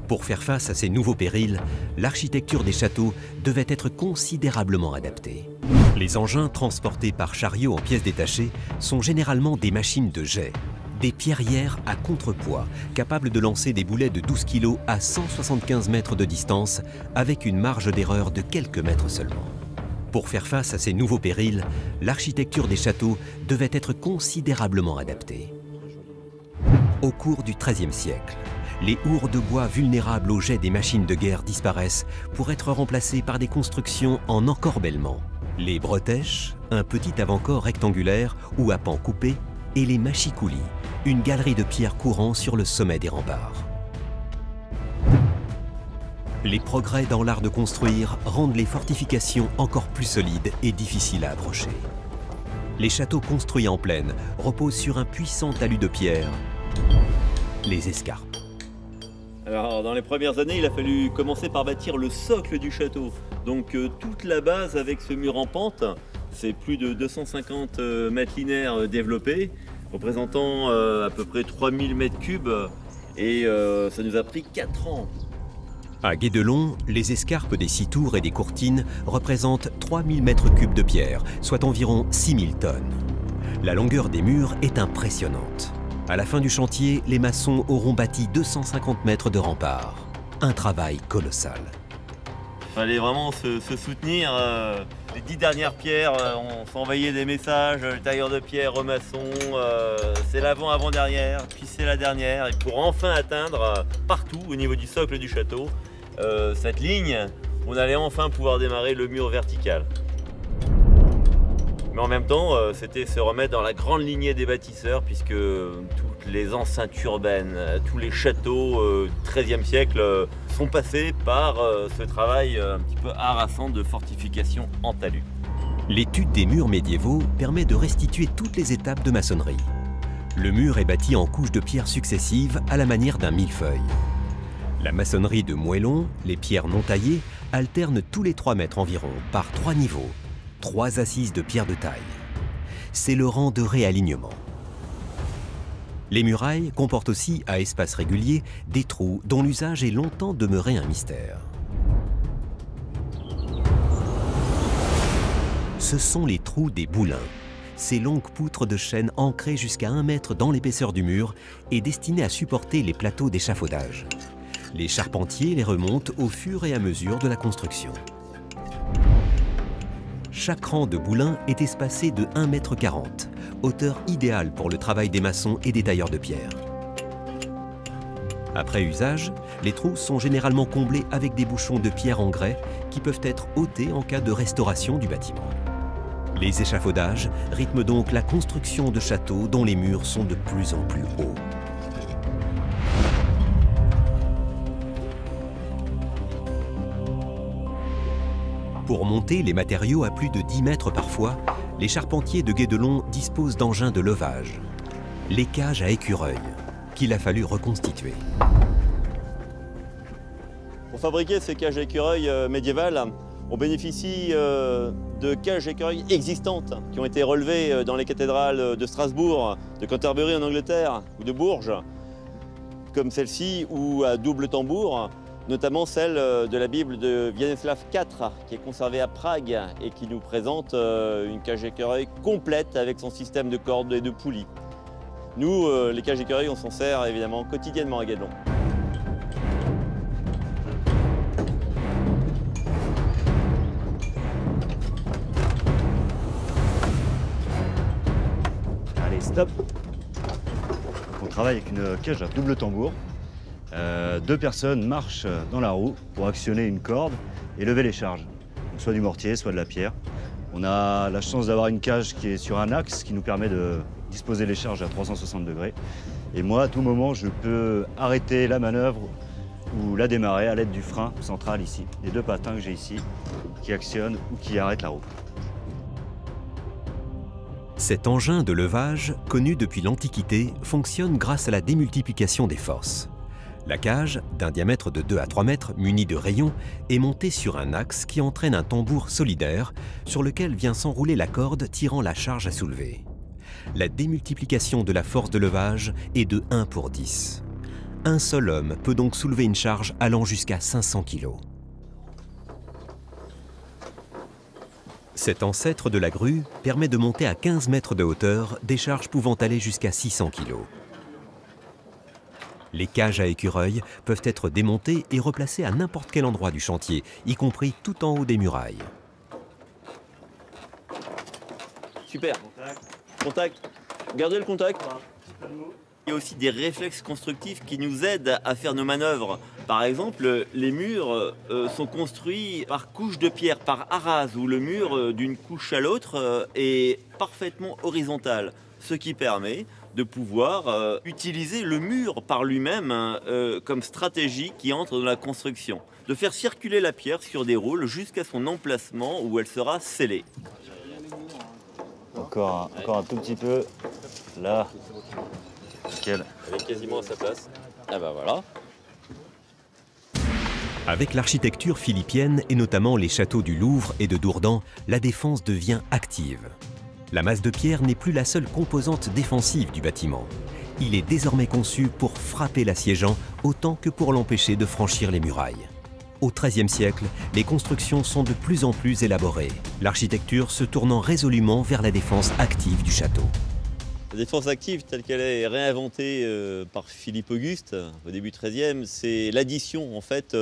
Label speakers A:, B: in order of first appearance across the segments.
A: Pour faire face à ces nouveaux périls, l'architecture des châteaux devait être considérablement adaptée. Les engins transportés par chariot en pièces détachées sont généralement des machines de jet, des pierrières à contrepoids capables de lancer des boulets de 12 kg à 175 mètres de distance avec une marge d'erreur de quelques mètres seulement. Pour faire face à ces nouveaux périls, l'architecture des châteaux devait être considérablement adaptée. Au cours du XIIIe siècle, les hourds de bois vulnérables au jet des machines de guerre disparaissent pour être remplacés par des constructions en encorbellement. Les bretèches, un petit avant-corps rectangulaire ou à pans coupés, et les machicoulis, une galerie de pierres courant sur le sommet des remparts. Les progrès dans l'art de construire rendent les fortifications encore plus solides et difficiles à approcher. Les châteaux construits en plaine reposent sur un puissant talus de pierre, les escarpes.
B: Alors, dans les premières années, il a fallu commencer par bâtir le socle du château. Donc toute la base avec ce mur en pente, c'est plus de 250 mètres linéaires développés, représentant à peu près 3000 mètres cubes, et ça nous a pris 4 ans.
A: À Guédelon, les escarpes des 6 tours et des courtines représentent 3000 mètres cubes de pierre, soit environ 6000 tonnes. La longueur des murs est impressionnante. À la fin du chantier, les maçons auront bâti 250 mètres de remparts. Un travail colossal.
B: Il fallait vraiment se soutenir. Les 10 dernières pierres, on s'envoyait des messages, le tailleur de pierre au maçon, c'est l'avant-avant-dernière, puis c'est la dernière. Et pour enfin atteindre partout au niveau du socle du château, cette ligne, on allait enfin pouvoir démarrer le mur vertical. Mais en même temps, c'était se remettre dans la grande lignée des bâtisseurs, puisque toutes les enceintes urbaines, tous les châteaux du XIIIe siècle sont passés par ce travail un petit peu harassant de fortification en talus.
A: L'étude des murs médiévaux permet de restituer toutes les étapes de maçonnerie. Le mur est bâti en couches de pierres successives à la manière d'un millefeuille. La maçonnerie de moellon, les pierres non taillées, alternent tous les 3 mètres environ par 3 niveaux. 3 assises de pierre de taille. C'est le rang de réalignement. Les murailles comportent aussi, à espaces réguliers, des trous dont l'usage est longtemps demeuré un mystère. Ce sont les trous des boulins, ces longues poutres de chêne ancrées jusqu'à 1 mètre dans l'épaisseur du mur et destinées à supporter les plateaux d'échafaudage. Les charpentiers les remontent au fur et à mesure de la construction. Chaque rang de boulins est espacé de 1,40 m, hauteur idéale pour le travail des maçons et des tailleurs de pierre. Après usage, les trous sont généralement comblés avec des bouchons de pierre en grès qui peuvent être ôtés en cas de restauration du bâtiment. Les échafaudages rythment donc la construction de châteaux dont les murs sont de plus en plus hauts. Pour monter les matériaux à plus de 10 mètres parfois, les charpentiers de Guédelon disposent d'engins de levage, les cages à écureuils, qu'il a fallu reconstituer.
B: Pour fabriquer ces cages à écureuils médiévales, on bénéficie de cages à écureuils existantes qui ont été relevées dans les cathédrales de Strasbourg, de Canterbury en Angleterre ou de Bourges, comme celle-ci, ou à double tambour, notamment celle de la Bible de Wienislaw IV, qui est conservée à Prague et qui nous présente une cage écureuil complète avec son système de cordes et de poulies. Nous, les cages écureuils, on s'en sert évidemment quotidiennement à Guédelon.
C: Allez, stop! On travaille avec une cage à double tambour. 2 personnes marchent dans la roue pour actionner une corde et lever les charges, donc soit du mortier, soit de la pierre. On a la chance d'avoir une cage qui est sur un axe qui nous permet de disposer les charges à 360 degrés. Et moi, à tout moment, je peux arrêter la manœuvre ou la démarrer à l'aide du frein central ici. Les 2 patins que j'ai ici qui actionnent ou qui arrêtent la roue.
A: Cet engin de levage, connu depuis l'Antiquité, fonctionne grâce à la démultiplication des forces. La cage, d'un diamètre de 2 à 3 mètres, munie de rayons, est montée sur un axe qui entraîne un tambour solidaire sur lequel vient s'enrouler la corde tirant la charge à soulever. La démultiplication de la force de levage est de 1 pour 10. Un seul homme peut donc soulever une charge allant jusqu'à 500 kg. Cet ancêtre de la grue permet de monter à 15 mètres de hauteur des charges pouvant aller jusqu'à 600 kg. Les cages à écureuils peuvent être démontées et replacées à n'importe quel endroit du chantier, y compris tout en haut des murailles.
B: Super. Contact. Gardez le contact. Il y a aussi des réflexes constructifs qui nous aident à faire nos manœuvres. Par exemple, les murs sont construits par couches de pierre, par arase, où le mur d'une couche à l'autre est parfaitement horizontal, ce qui permet de pouvoir utiliser le mur par lui-même comme stratégie qui entre dans la construction. De faire circuler la pierre sur des roules jusqu'à son emplacement où elle sera scellée.
C: Encore un tout petit peu. Là. Nickel.
B: Elle est quasiment à sa place. Ah bah voilà.
A: Avec l'architecture philippienne et notamment les châteaux du Louvre et de Dourdan, la défense devient active. La masse de pierre n'est plus la seule composante défensive du bâtiment. Il est désormais conçu pour frapper l'assiégeant autant que pour l'empêcher de franchir les murailles. Au XIIIe siècle, les constructions sont de plus en plus élaborées, l'architecture se tournant résolument vers la défense active du château.
B: La défense active telle qu'elle est réinventée par Philippe Auguste au début XIIIe, c'est l'addition en fait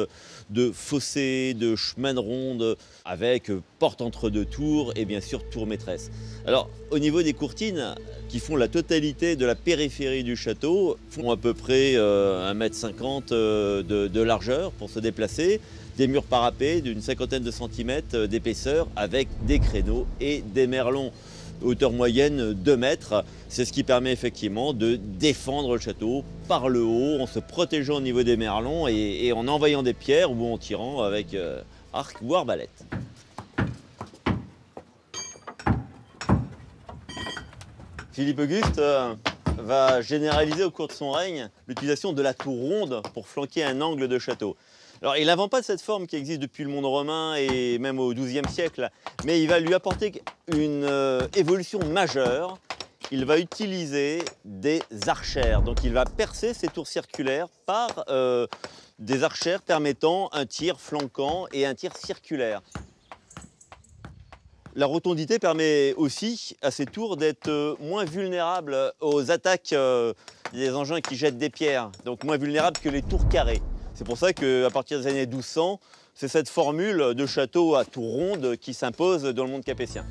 B: de fossés, de chemins de ronde avec porte entre deux tours et bien sûr tour maîtresse. Alors au niveau des courtines qui font la totalité de la périphérie du château, font à peu près 1,50 m de largeur pour se déplacer, des murs parapets d'une cinquantaine de centimètres d'épaisseur avec des créneaux et des merlons. Hauteur moyenne 2 mètres, c'est ce qui permet effectivement de défendre le château par le haut en se protégeant au niveau des merlons et en envoyant des pierres ou en tirant avec arc ou arbalète. Philippe Auguste va généraliser au cours de son règne l'utilisation de la tour ronde pour flanquer un angle de château. Alors, il n'invente pas cette forme qui existe depuis le monde romain et même au XIIe siècle, mais il va lui apporter une évolution majeure. Il va utiliser des archères. Donc, il va percer ces tours circulaires par des archères permettant un tir flanquant et un tir circulaire. La rotondité permet aussi à ces tours d'être moins vulnérables aux attaques des engins qui jettent des pierres, donc moins vulnérables que les tours carrées. C'est pour ça qu'à partir des années 1200, c'est cette formule de château à tour ronde qui s'impose dans le monde capétien.